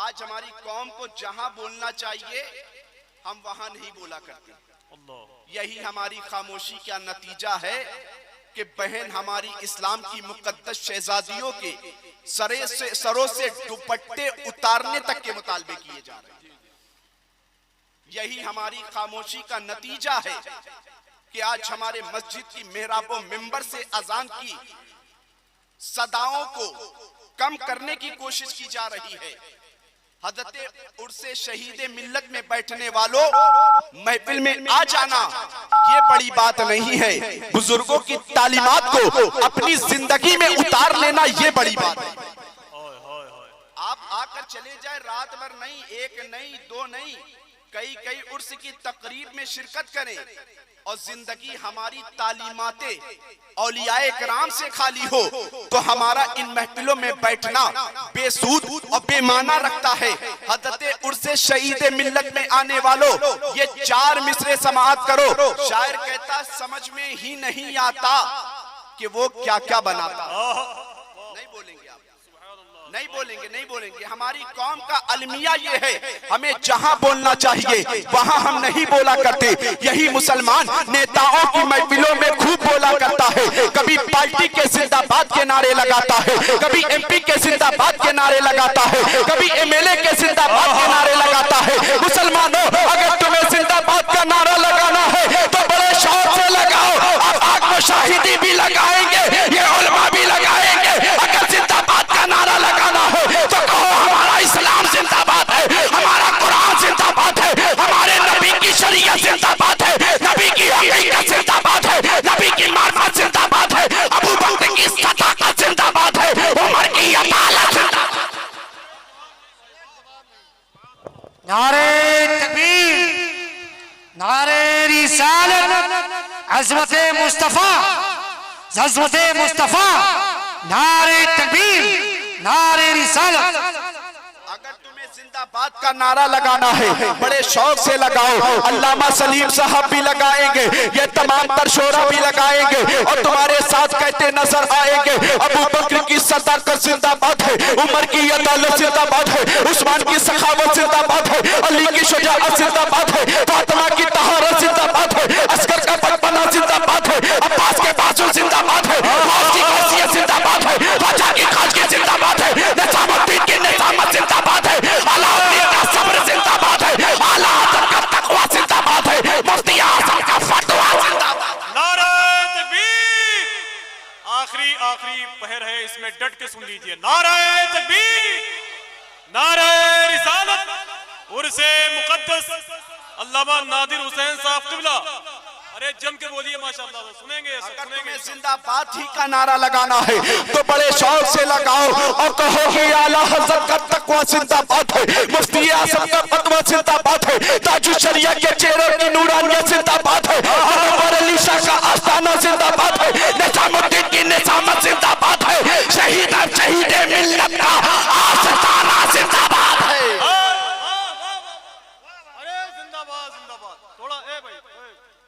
आज हमारी कौम को जहां बोलना चाहिए हम वहां नहीं बोला करते। यही हमारी खामोशी का नतीजा है कि बहन हमारी इस्लाम की मुकद्दस शहजादियों के सरों से दुपट्टे उतारने तक के मुतालबे किए जा रहे हैं। यही हमारी खामोशी का नतीजा है कि आज हमारे मस्जिद की मेहराबों मिंबर से अजान की सदाओं को कम करने की कोशिश की जा रही है। हज़रत उर्से शहीद मिल्लत में बैठने वालों, महफिल में आ जाना ये बड़ी बात नहीं है, बुजुर्गों की तालीमात को अपनी जिंदगी में उतार लेना ये बड़ी बात है। आप आकर चले जाए, रात भर नहीं, एक नहीं, दो नहीं, कई उर्स की तकरीब में शिरकत करें और जिंदगी हमारी तालीमाते औलियाए किराम से खाली हो तो हमारा इन महफिलों में बैठना बेसूद और बेमाना रखता है। हज़रत उर्से शहीद मिल्लत में आने वालों, ये 4 मिसरे समाअत करो। शायर कहता समझ में ही नहीं आता कि वो क्या क्या बनाता। नहीं बोलेंगे आप, नहीं बोलेंगे, नहीं बोलेंगे। हमारी कौम का अलमिया ये है, हमें जहां बोलना चाहिए वहां हम नहीं बोला करते। यही मुसलमान नेताओं की महफिलों में खूब बोला करता है। कभी पार्टी के जिंदाबाद के नारे लगाता है, कभी एमपी के जिंदाबाद के नारे लगाता है, कभी एमएलए के जिंदाबाद के नारे लगाता है। मुसलमानों, अगर तुम्हें जिंदाबाद का नारा लगाना है तो बड़े शौक से लगाओ। अब आग मुशाहिदी भी लगाएंगे, ये उलमा भी लगाएंगे। अगर जिंदाबाद का नारा लगाना हो तो कहो हमारा इस्लाम जिंदाबाद है, हमारा कुरान जिंदाबाद है, हमारे नबी की शरीयत जिंदाबाद है, नबी की हकीकत जिंदाबाद है, नबी की मार्फत जिंदाबाद है, अबू बकर की सदाकत जिंदाबाद है, उमर की अदालत जिंदाबाद। नारे तकबीर, नारे रिसालत, अज़मत मुस्तफा, अज़मत मुस्तफा, नारे तकबीर, नारे रिसालत। अगर तुम्हें जिंदाबाद का नारा लगाना है बड़े शौक से लगाओ। अल्लामा सलीम साहब भी लगाएंगे, ये तमाम तरशोरा भी लगाएंगे और तुम्हारे साथ कहते नजर आएंगे अबू बकर की सदाकत जिंदाबाद है, उमर की अदालत जिंदाबाद है, उस्मान की सखावत जिंदाबाद है, अली की शुजाअत जिंदाबाद है, फातिमा की तहारत जिंदाबाद है, असगर का बड़पना जिंदाबाद है, अब्बास के बाजुल जिंदाबाद है, मौत की खासियत जिंदाबाद है, राजा की खाजगी जिंदाबाद है, निजामुद्दीन की निजामत जिंदाबाद है, अलाउद्दीन का सब्र जिंदाबाद है, आला हज़रत का तक़वा जिंदाबाद है, मुफ्ती आज़म का फतवा जिंदाबाद। नारे तकबीर। आखिरी पहर है, इसमें डट के सुन लीजिए। नारे तकबीर, नारे रिसालत, उर्से मुक़द्दस अल्लामा नादिर हुसैन साहब क़िबला। अरे जम के बोलिए माशाअल्लाह, सुनेंगे। अगर तुम्हें जिंदाबाद ही का नारा लगाना है तो बड़े शौक से लगाओ और कहो कि आला हज़रत का तक़वा जिंदाबाद है, मुफ्ती आज़म का फतवा जिंदाबाद है, ताजुल शरिया के चेहरे की नूरानियत जिंदाबाद है, अनवर अली शाह का आस्ताना जिंदाबाद है, निजामुद्दीन की निजामत जिंदाबाद है, शहीद मिल्लत का आस्ताना जिंदाबाद है। अरे जिंदाबाद जिंदाबाद। थोड़ा ए भाई,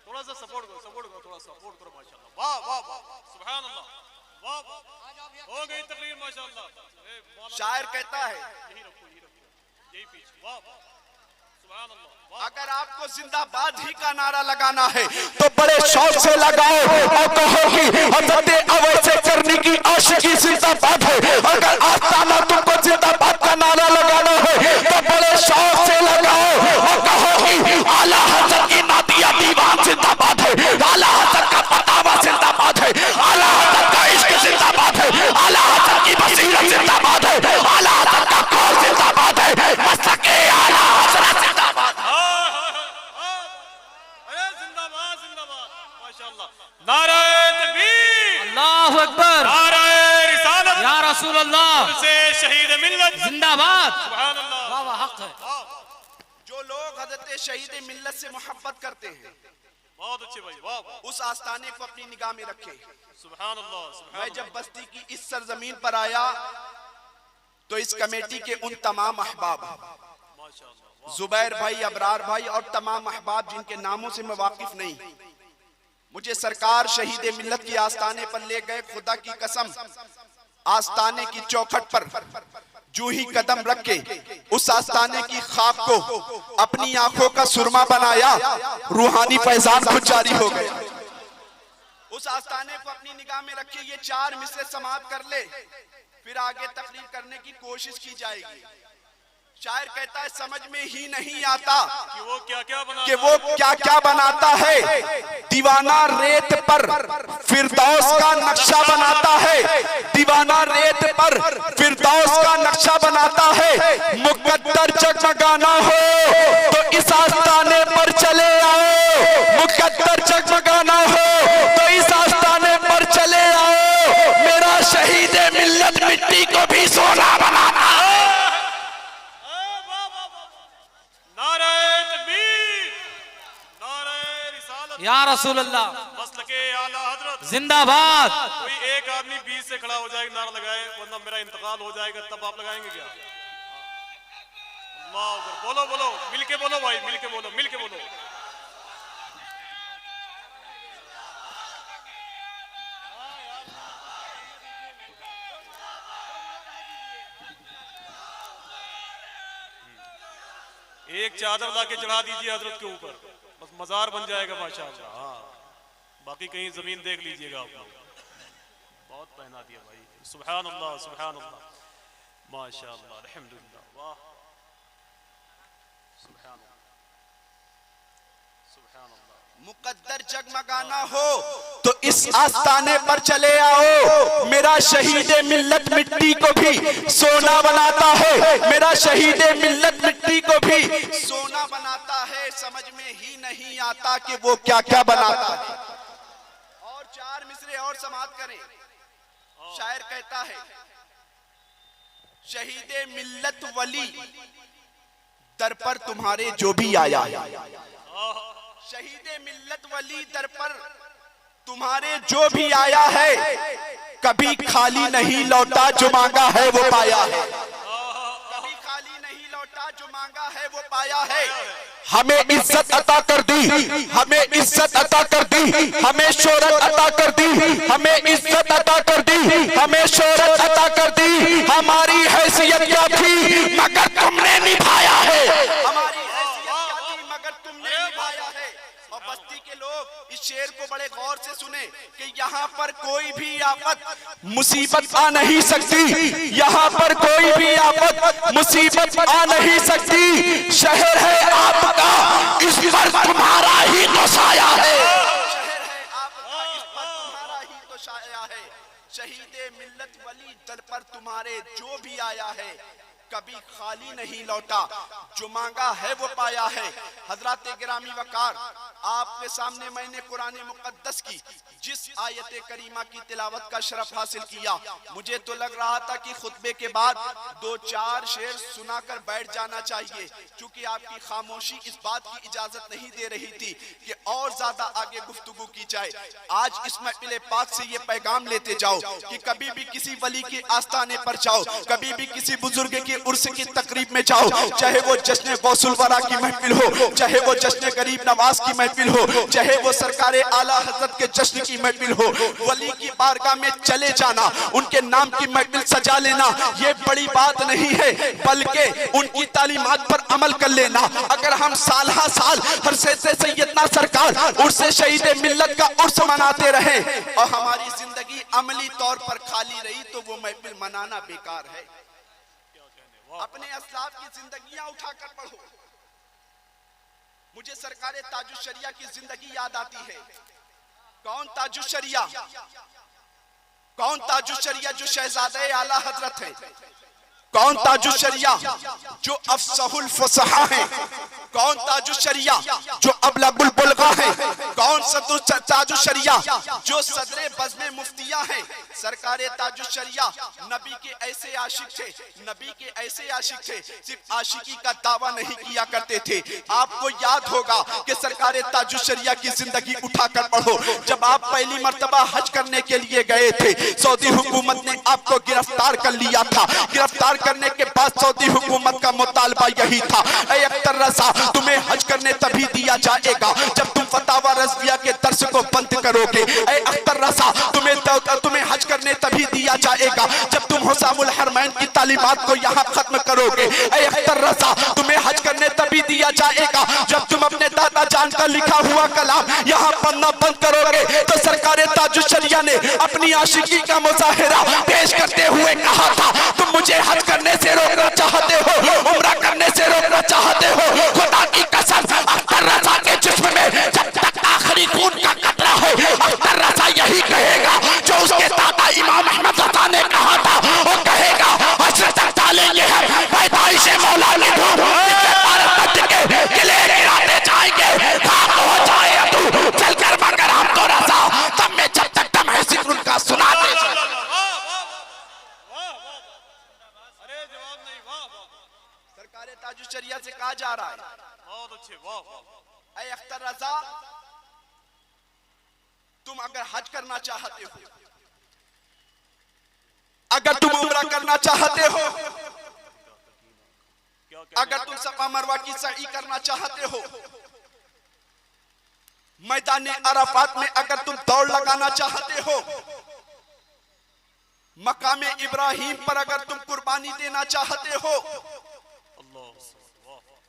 थोड़ा सा सपोर्ट करो, थोड़ा सपोर्ट करो माशाअल्लाह। वाह वाह वाह, सुभान अल्लाह, वाह वाह, हो गई तकरीर माशाअल्लाह। शायर कहता है यही पीछे, वाह वाह, सुभान अल्लाह। अगर आपको जिंदाबाद ही का नारा लगाना है तो बड़े शौक से लगाओ और कहो कि हज़रत अवैसे करने की आशिकी जिंदाबाद है। अगर आस्ताना तुमको जिंदाबाद का नारा लगाना है तो बड़े शौक से लगाओ और कहो कि आला हज़रत की नादिया दीवान जिंदाबाद है, आला हज़रत का फतावा जिंदाबाद है, आला हज़रत का इश्क जिंदाबाद है, आला हज़रत की बसीरत जिंदाबाद है, आला हज़रत का कौल जिंदाबाद है, मसलके आला हज़रत जिंदाबाद। अरे जिंदाबाद जिंदाबाद माशाअल्लाह। नारे तकबीर, अल्लाहु अकबर, नारे रिसालत, या रसूल अल्लाह, से शहीद मिल्लत जिंदाबाद। सुभान अल्लाह। वाह वाह, हक है। जो लोग हज़रत शहीद मिल्लत से मोहब्बत करते हैं बहुत अच्छे भाई, वाह वाह, उस आस्ताने को अपनी निगाह में रखें। सुभान अल्लाह, सुभान मैं जब बस्ती की इस सरजमीन पर आया तो इस कमेटी के उन तमाम अहबाब माशाअल्लाह, जुबैर भाई, अबरार भाई और तमाम अहबाब जिनके नामों से मैं वाकिफ नहीं, मुझे सरकार शहीद मिल्लत की आस्ताने पर ले गए। खुदा की कसम, आस्ताने की चौखट पर जो ही कदम रखे उस आस्ताने की खाक को अपनी आंखों का सुरमा बनाया, रूहानी फैजान खुद जारी हो गया। उस आस्ताने को अपनी निगाह में रखे, ये 4 मिसरे समाप्त कर ले, फिर आगे तकरीर करने की कोशिश की जाएगी। शायर कहता है समझ में ही नहीं आता कि वो क्या क्या बनाता है। दीवाना रेत पर फिरदौस का नक्शा बनाता है, दीवाना रेत पर फिरदौस का नक्शा बनाता है। मुकद्दर जगमगाना हो तो इस आस्ताने पर चले आओ, मुकद्दर जगमगाना हो तो इस आस्ताने पर चले आओ। मेरा शहीद मिल्लत मिट्टी को भी सोना बनाना है। या रसूल अल्लाह मसलके आला हजरत जिंदाबाद। कोई एक आदमी बीच से खड़ा हो जाएगा, नारा लगाए, वरना मेरा इंतकाल हो जाएगा, तब आप लगाएंगे क्या? अल्लाह अकबर। बोलो बोलो, मिलके बोलो भाई, मिलके बोलो, मिलके बोलो। एक चादर लाके चढ़ा दीजिए हजरत के ऊपर, बस मजार बन जाएगा माशाअल्लाह। हाँ, बाकी कहीं जमीन देख लीजिएगा आप लोग। बहुत पहना दिया भाई, सुभान अल्लाह, सुभान अल्लाह, माशाअल्लाह, अल्हम्दुलिल्लाह, वाह, सुभान अल्लाह, सुभान अल्लाह। मुकद्दर जगमगाना हो तो इस आस्ताने पर चले आओ। मेरा शहीद मिल्लत मिट्टी को भी सोना बनाता है, मेरा शहीद मिल्लत मिट्टी को भी सोना बनाता है। समझ में ही नहीं आता कि वो क्या क्या बनाता है। और 4 मिसरे और समाप्त करें। शायर कहता है शहीद मिल्लत वली दर पर तुम्हारे जो भी आया, शहीद मिल्लत वली दर पर तुम्हारे जो भी आया है, कभी खाली नहीं लौटा, जो मांगा है वो पाया है। कभी खाली नहीं लौटा, जो मांगा है वो पाया है। हमें इज्जत अता कर दी, हमें इज्जत अता कर दी, हमें शोहरत अता कर दी, हमें इज्जत अता कर दी, हमें शोहरत अता कर दी। हमारी हैसियत क्या थी मगर तुमने निभाया है, हमारी हैसियत क्या थी मगर तुमने निभाया है। और बस्ती के लोग इस शेर को बड़े गौर से सुने कि यहाँ पर कोई भी आफत मुसीबत आ नहीं सकती, यहाँ पर कोई भी आफत मुसीबत आ नहीं सकती। शहर है आपका, इस पर तुम्हारा ही तो साया है, शहर है आपका, इस पर तुम्हारा ही तो साया है। शहीद मिल्लत वली दर पर तुम्हारे जो भी आया है, कभी खाली नहीं लौटा, जो मांगा है वो पाया है। हजरात गिरामी वकार, आपके सामने मैंने कुरान मुकद्दस की जिस आयत करीमा की तिलावत का शरफ हासिल किया, मुझे तो लग रहा था कि खुतबे के बाद 2-4 शेर सुनाकर बैठ जाना चाहिए, क्योंकि आपकी खामोशी इस बात की इजाजत नहीं दे रही थी कि और ज्यादा आगे गुफ्तगू की जाए। आज इस महफिल पाक से ये पैगाम लेते जाओ कि कभी भी किसी वली के आस्ताने पर जाओ, कभी भी किसी बुजुर्ग के उर्स की तकरीब में जाओ, चाहे वो जश्न गौसुल वरा की महफिल हो, चाहे वो जश्न गरीब नवाज की महफिल हो, चाहे वो सरकारे आला हजरत के जश्न की महफिल हो, वली की बारगाह में चले जाना, उनके नाम की महफिल सजा लेना, ये बड़ी बात नहीं है, बल्कि उनकी तालीमात पर अमल कर लेना। अगर हम साल हा साल हर से सैयदना सरकार उर्स शहीद मिल्लत का उर्स मनाते रहे और हमारी जिंदगी अमली तौर पर खाली रही, तो वो महफिल मनाना बेकार है। अपने असलाफ की जिंदगियां उठाकर पढ़ो। मुझे सरकारे ताजुश शरिया की जिंदगी याद आती है। कौन ताजुश शरिया? कौन ताजुश शरिया जो शहजादे आला हजरत है? कौन ताजुश शरिया जो अफसहुल फसहा है? कौन ताजुश शरिया जो अबलगुल बुलगा है? कौन ताजुश शरिया जो सदरे बज़्म मुफ्तिया है? सरकारे ताजुश शरिया नबी के ऐसे आशिक थे, नबी के ऐसे आशिक थे, सिर्फ आशिकी का दावा नहीं किया करते थे। आपको याद होगा कि सरकारे ताजुश शरिया की जिंदगी उठाकर पढ़ो। जब आप पहली मर्तबा हज करने के लिए गए थे, सऊदी हुकूमत ने आपको गिरफ्तार कर लिया था। गिरफ्तार करने के बाद सऊदी हुकूमत का मुतालबा यही था, ऐ अख्तर रज़ा तुम्हें हज करने तभी दिया जाएगा जब तुम फतावा रज़विया के दर्स को बंद करोगे। ऐ अख्तर रज़ा, तुम्हें हज करने तभी दिया जाएगा जब तुम हुसामुल हरमैन की तालीमात को यहाँ खत्म करोगे। ऐ अख्तर रज़ा, तुम्हें हज करने तभी दिया जाएगा जब तुम अपने दादा जान का लिखा हुआ कलाम यहाँ पढ़ना बंद करोगे। तो सरकार ताजुश्शरिया ने अपनी आशिकी का मुजाहिरा पेश करते हुए कहा था, तुम मुझे हज करने से रोकना चाहते हो, उम्रा करने से रोकना चाहते हो, खुदा की कसम अख्तर रज़ा के जिस्म में जब तक आखिरी खून का कतरा हो, अख्तर रज़ा यही कहेगा जो उसके दादा इमाम अहमद रज़ा ने कहा था। वो कहेगा हजरत डालेंगे हम पैदाइश मौला की धूप के किले गिराते जाएंगे, भाग हो जाए तू चलकर, मगर हम तो रज़ा तब में जब तक तुम है जिक्र उनका सुनाते। सरकार ताजुश्शरिया से कहा जा रहा है, बहुत अच्छे, वाह वाह। ऐ अख्तर रज़ा, तुम अगर हज करना चाहते हो, अगर तुम उम्रा करना चाहते हो, अगर तुम सफा मरवा की सई करना चाहते हो, मैदान अराफात में अगर तुम दौड़ लगाना चाहते हो, मकाम इब्राहिम पर अगर तुम कुर्बानी देना चाहते हो,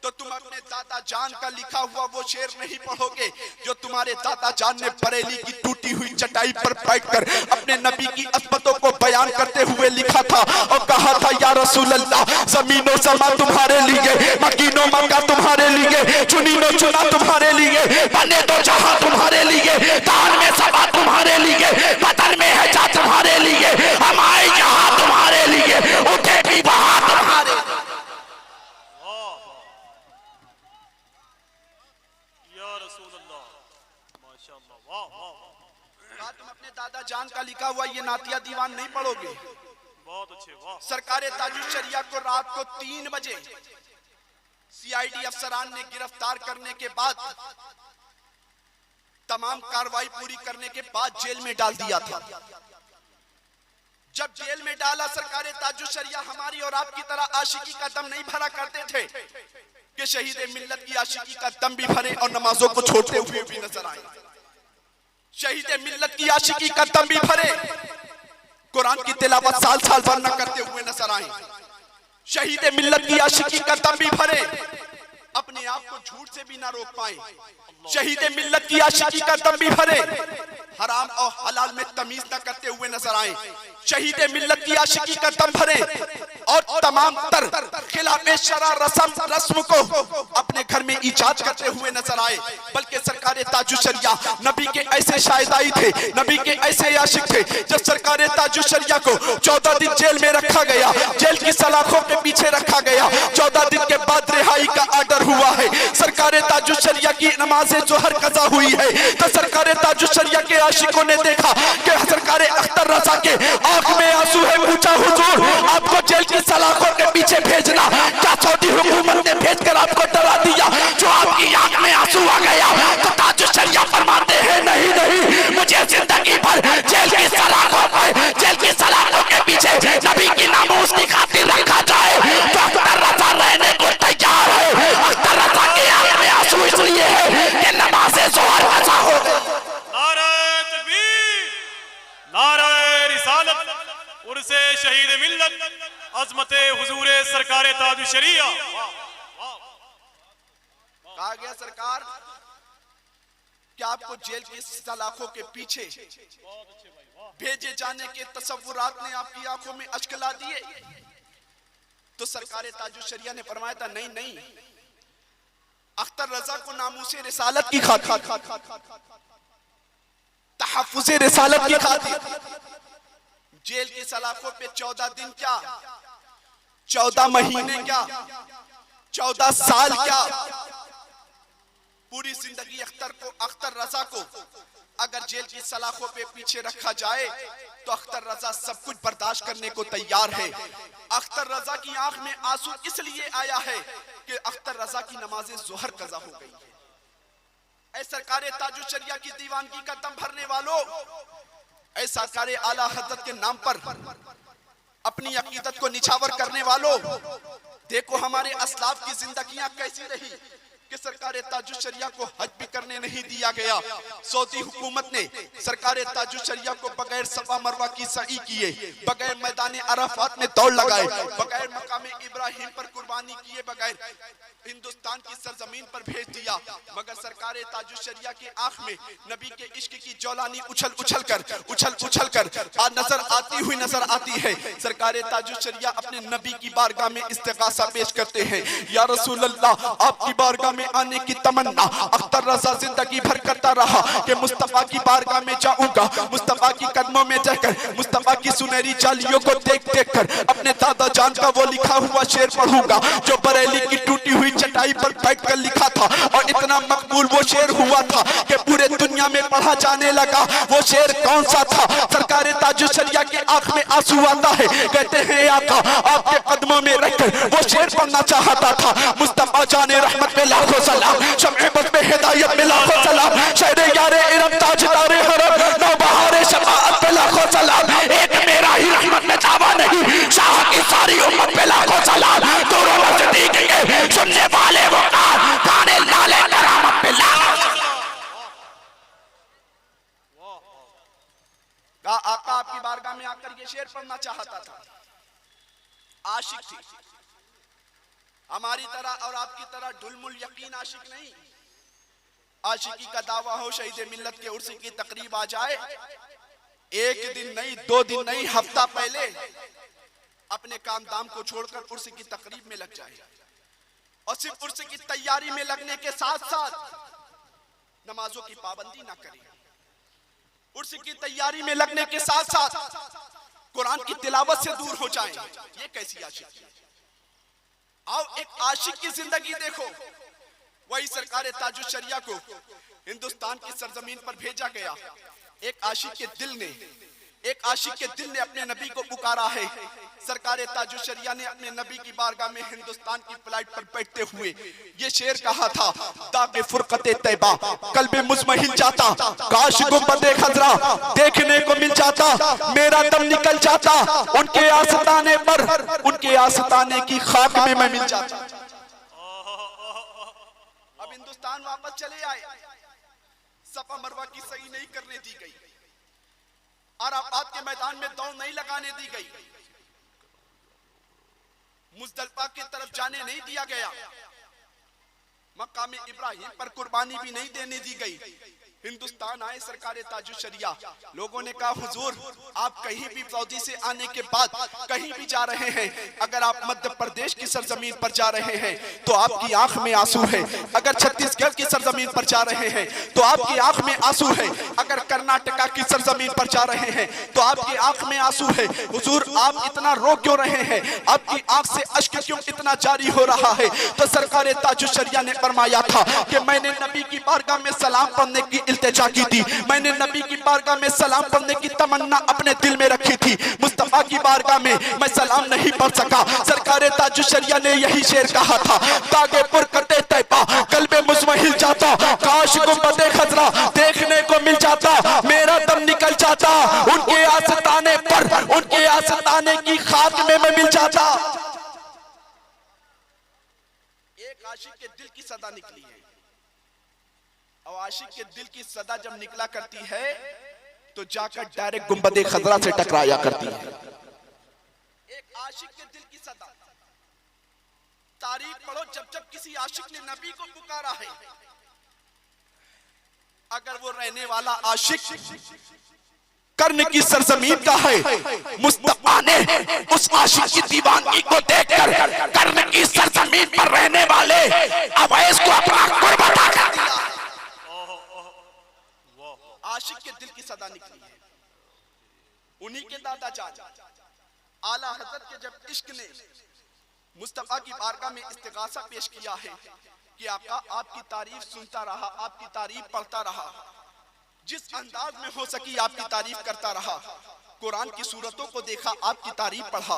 तो तुम अपने दादा जान का लिखा हुआ वो शेर नहीं पढ़ोगे जो तुम्हारे दादा जान ने बरेली की टूटी हुई चटाई पर बैठकर अपने नबी की अज़मतों को बयान करते हुए लिखा था और कहा था, या रसूल अल्लाह, ज़मीनो समा तुम्हारे लिए, मकीनो मक्का तुम्हारे लिए, चुनीनो चुना तुम्हारे लिए, बने तो जहां तुम्हारे लिए, दान में सबा तुम्हारे लिए, बदन में है जा तुम्हारे लिए, हम आए यहाँ तुम्हारे लिए, उठे भी वहां तुम्हारे लिए। तुम अपने दादा जान का लिखा हुआ ये नातिया दीवान नहीं पढ़ोगे। बहुत अच्छे, वाह। सरकार ताजुश्शरिया को रात को 3 बजे सीआईडी अफसरान ने गिरफ्तार करने के बाद, तमाम कार्रवाई पूरी करने के बाद जेल में डाल दिया था। जब जेल में डाला, सरकार ताजुश्शरिया हमारी और आपकी तरह आशिकी का दम नहीं भरा करते थे कि शहीद मिल्लत की आशिकी का दम भी भरे और नमाजों को छोड़ते हुए भी नजर आए, शहीद मिल्लत की आशिकी का दम भी भरे, कुरान की तिलावत साल साल भर न करते हुए नजर आए, शहीद मिल्लत की आशिकी का दम भी भरे, अपने आप को झूठ से भी ना रोक पाए, शहीद मिल्लत की आशिकी का दम भी भरे, हराम और हलाल में तमीज न करते हुए नजर आए, शहीद मिल्लत की आशिकी का दम भरे और तमाम तर खिलाफे शरा रस्म को अपने घर में इजाद करते हुए नजर आए। बल्कि सरकार ताजुश्शरिया नबी के ऐसे शाहिदाई थे, नबी के ऐसे आशिक थे, जब सरकार ताजुश्शरिया को 14 दिन जेल में रखा गया, जेल की सलाखों के पीछे रखा गया, 14 दिन के बाद रिहाई का आर्डर हुआ है, सरकार ताजुश्शरिया की नमाज़े जोहर कज़ा हुई है, तो सरकार ताजुश्शरिया के आशिकों ने देखा कि सरकार अख्तर रज़ा के आंख में आंसू है, पूछा हुजूर आपको जेल की सलाखों के पीछे भेजना क्या सऊदी हुकूमत ने भेजकर आपको डरा दिया जो आपकी आंख में आंसू आ गया? तो ताजुश्शरिया फरमाते हैं, नहीं नहीं, मुझे जिंदगी भर जेल की सलाखों पर, जेल की सलाखों के पीछे नबी की नामूस की खातिर रखा जाए तो अख्तर रज़ा रहने को तैयार है। अख्तर रज़ा के आंख में आंसू इसलिए है कि नमाज़े ज़ोहर कज़ा हो गई। नारे तकबीर, नारे रिसालत, उर्से शहीद मिल्लत, अज़मते हुजूरे सरकारे ताजुश्शरिया। कहा गया सरकार कि आपको जेल की सलाखों के पीछे भेजे जाने के तसव्वुरात ने आपकी आंखों में अश्क ला दिए, तो सरकार ताजुश्शरिया ने फरमाया था, नहीं नहीं, अख्तर रज़ा को नामूसे रिसालत की खातिर, तहफ़्फ़ुज़े रिसालत की खातिर जेल की सलाखों पे 14 दिन क्या, 14 महीने क्या, 14 साल क्या, पूरी जिंदगी अख्तर रज़ा को अगर जेल की सलाखों पे पीछे रखा जाए तो अख्तर रज़ा सब कुछ बर्दाश्त करने को तैयार है। अख्तर रज़ा की आंख में आंसू इसलिए आया है कि अख्तर रज़ा की नमाज़े ज़ोहर कज़ा हो गई है। ऐ सरकार ताजुश्शरिया की दीवानगी का दम भरने वालों, ऐ सरकार आला हज़रत के नाम पर अपनी अकीदत को निछावर करने वालों, देखो हमारे असलाफ की जिंदगियां कैसी रही, कि सरकार ताजुश शरिया को हज भी करने नहीं दिया गया। सऊदी हुकूमत ने सरकार ताजुश शरिया को बगैर सफा मरवा की सई किए, बगैर मैदान अराफात में दौड़ लगाए, बगैर मकाम इब्राहिम पर कुर्बानी किए, बगैर हिंदुस्तान की सरजमीन पर भेज दिया। मगर सरकार ताजुश शरिया के आंख में नबी के इश्क की जौलानी उछल उछल कर नजर आती हुई नजर आती है। सरकार ताजुश शरिया अपने नबी की बारगाह में इस्तिगासा पेश करते हैं, या रसूल अल्लाह, आपकी बारगाह में आने की तमन्ना अख्तर रज़ा जिंदगी भर करता रहा कि मुस्तफा की बारगाह में जाऊंगा, मुस्तफा की कदमों में जाकर मुस्तफा की सुनहरी चालियों को देख देख कर अपने दादा जान का वो लिखा हुआ शेर पढ़ूंगा जो बरेली की टूटी हुई चटाई पर बैठकर लिखा था, और इतना मकबूल वो शेर हुआ था कि पूरे दुनिया में पढ़ा जाने लगा। वो शेर कौन सा था? सरकार ताजुश शरिया के आंख में आंसू आता है, कहते हैं आका, आपके कदमों में रहकर वो शेर पढ़ना चाहता था। मुस्तफा जाने रहमत में लाखों सलाम, शम्ए बज़्म में हिदायत में लाखों सलाम, शहरे यारे इरम ताजदारे हरम, नौबहारे शफाअत पे लाखों सलाम। एक मेरा ही रहमत में दावा नहीं, शाह की सारी उम्मत पे लाखों सलाम। दूरों नज़दीक के सुनने वाले वो गाने लाले करामत पे लाखों सलाम। आका आपकी बारगाह में आकर ये शेर पढ़ना चाहता था। आशिक थी, हमारी तरह और आपकी तरह ढुलमुल यकीन आशिक नहीं। आशिकी का दावा हो, शहीद मिल्लत के उर्स की तकरीब आ जाए, एक दिन नहीं, 2 दिन नहीं, हफ्ता पहले अपने काम दाम को छोड़कर उर्स की तकरीब में लग जाए, और सिर्फ उर्स की तैयारी में लगने के साथ साथ नमाजों की पाबंदी ना करे। उर्स की तैयारी में लगने के साथ साथ कुरान की तिलावत से दूर हो जाए। ये कैसी आशिकी? आओ एक आशिक की जिंदगी देखो। वही सरकार ताजुश शरिया को हिंदुस्तान की सरजमीन पर भेजा गया। एक आशिक के दिल ने अपने नबी को पुकारा है। सरकार ताजुश शरिया ने अपने नबी की बारगाह में हिंदुस्तान की फ्लाइट पर बैठते हुए ये शेर कहा था, दागे फुरकते तैबा कल्बे मुज़महिल जाता, काश गुंबदे खजरा देखने को मिल जाता, मेरा दम निकल जाता उनके आस्ताने पर, उनके आस्ताने की खाक में मैं मिल जाता। अब हिंदुस्तान वापस चले आए, सफा मरवा की सही नहीं करने दी गई, अराफात के मैदान में दौड़ नहीं लगाने दी गई, मुज़दलिफा की तरफ जाने नहीं दिया गया, मकाम इब्राहिम पर कुर्बानी भी नहीं देने दी गई। हिंदुस्तान आए सरकार ताजुश शरिया, लोगों ने कहा हुजूर आप कहीं भी सऊदी से आने के बाद कहीं भी जा रहे हैं, अगर आप मध्य प्रदेश की सरजमीन पर जा रहे हैं तो आपकी आंख में आंसू है, अगर छत्तीसगढ़ की सरजमीन पर जा रहे हैं तो आपकी आंख में आंसू है, अगर कर्नाटका की सरजमीन पर जा रहे हैं तो आपकी आंख में आंसू है। हुजूर आप इतना रो क्यों रहे हैं, आपकी आंख से अश्क क्यों इतना जारी हो रहा है? तो सरकार ताजुश शरिया ने फरमाया था कि मैंने नबी की बारगाह में सलाम पढ़ने की इल्तिजा की थी, मैंने नबी की बारगाह में सलाम पढ़ने की तमन्ना अपने दिल में रखी थी, मुस्तफा की बारगाह में मैं सलाम नहीं पढ़ सका। सरकार ताजुश शरिया ने यही शेर कहा था, तागे फुरकते तैबा कल्बे मुज़महिल जाता, काश गुंबदे खजरा देखने को मिल जाता, मेरा दम निकल जाता उनके आस्ताने पर, उनके आस्ताने की खाक में मैं मिल जाता। एक आशिक के दिल की सदा निकली है, और आशिक के दिल की सदा जब निकला करती है तो जाकर डायरेक्ट गुंबदे खजरा से टकराया करती है। एक आशिक के दिल की सदा, तारीख पढ़ो, जब जब किसी आशिक ने नबी को पुकारा है, अगर वो रहने वाला आशिक कर्न की सरजमीन का है, मुस्तफा ने उस आशिक की दीवानगी को देखकर कर्न की सरजमीन पर रहने वाले अवैस को अपना कुर्ब अता कर दिया। आशिक के दिल की सदा निकली है। उन्हीं के दादा जान आला हजरत के जब इश्क ने मुस्तफा की बारगाह में इस्तिगासा पेश किया है कि आका आपकी तारीफ सुनता रहा, आपकी तारीफ पढ़ता रहा, जिस अंदाज में हो सकी आपकी तारीफ करता रहा, कुरान की सूरतों को देखा आपकी तारीफ पढ़ा,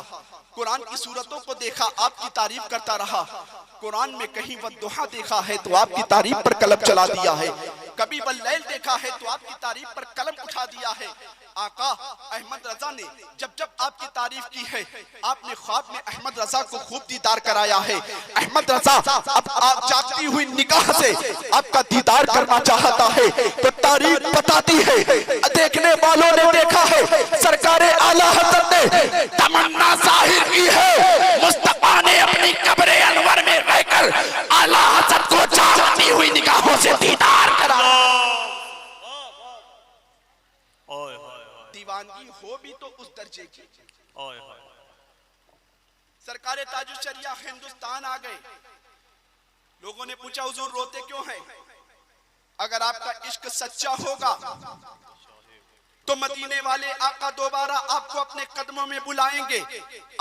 कुरान की सूरतों को देखा आपकी तारीफ करता रहा, कुरान में कहीं वद्दुहा देखा है तो आपकी तारीफ पर कलम चला दिया है। कभी वल्लैल देखा है तो आपकी तारीफ पर कलम उठा दिया है। आका अहमद रजा ने जब जब आपकी तारीफ की है, आपने ख्वाब में अहमद रजा को खूब दीदार कराया है। अहमद रजा अब आप जागती हुई निगाह से आपका दीदार करना चाहता है तो तारीफ बताती है। देखने वालों ने देखा है, सरकार आला हज़रत ने तमन्ना जाहिर की है। मुस्तफा ने अपनी कब्र अनवर में रहकर आला हज़रत को जागती हुई निगाहों से दीदार कराया। दीवानगी हो भी तो उस दर्जे की। सरकार ताजुश्शरिया हिंदुस्तान आ गए। लोगों ने पूछा हुजूर रोते क्यों हैं? अगर आपका इश्क सच्चा होगा तो मदीने वाले आका दोबारा आपको अपने कदमों में बुलाएंगे।